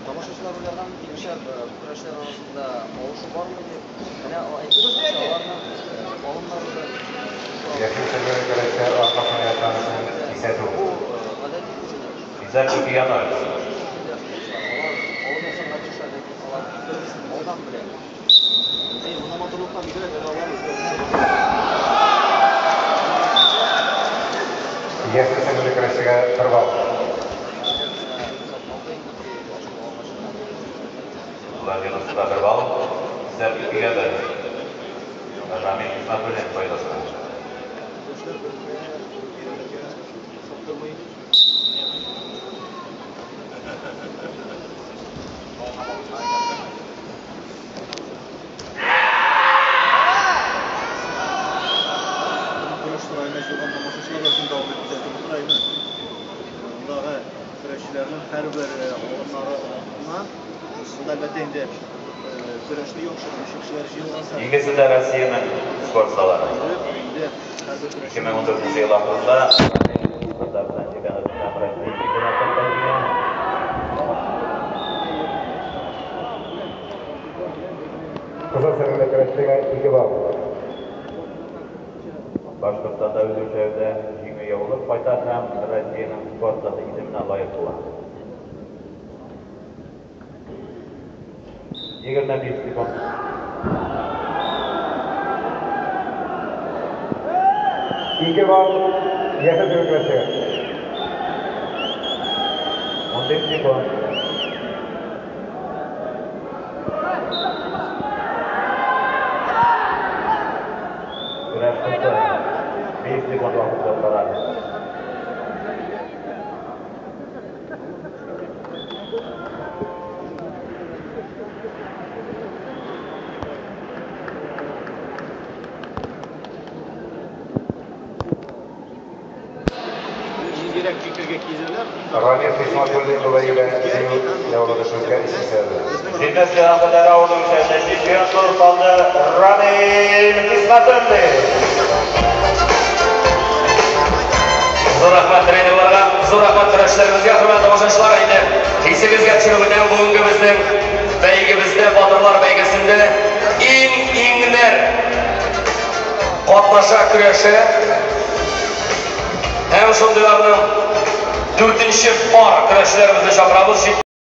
Tamoshachilar ulardan kelishib, kurashlar orasida olishuv bormi deb, mana aytishdi, olimlar Yaklaşık arkadaşlar arkasına yatağının hissedu. bu adeti kuzini. Bizler çok iyi anlarız. Olim insanlar çıkışlardaki falan ondan bile. Buna motorluktan bir göre alamız. Yaklaşık arkadaşlar tırval. Ular yanısında tırval. Bizler iki geldi. Ramin hizmet bölüm faydasına. Her bir onlarına elbette indi güreşli yok şekilde İngilizce de Rusya'nın sporcuları. 2014 yıl ahırında Kızılsever'le güreştiğine iki bağlı. Başkırt'ta Özürşehir'de jingüye olup, paytaht hem Rusya'nın sporcuları isimine layık olan. 21 sekund. İki bal, yakın sürükleşiyor. 15 sekund. Güneş tuttu. 5 sekund vakit yolları. Ранее присмотрели dolayıyla yavrulaşırken isimlerdi. Zirvesi haftada olduğu üzerinde şişiyor Turfal'da Ramin İsmet'indi. Zor rahmat trenerlarga, zor rahmat kurashchilarimizga, hurmatli boshlovchilar, endi kesingizga chiqib bugungi bizning baygimizda Botirlar baygesinde inglar qatnasha kurashi hem shundalarning 4-chi bor kurashchilarimizni chaqiramiz.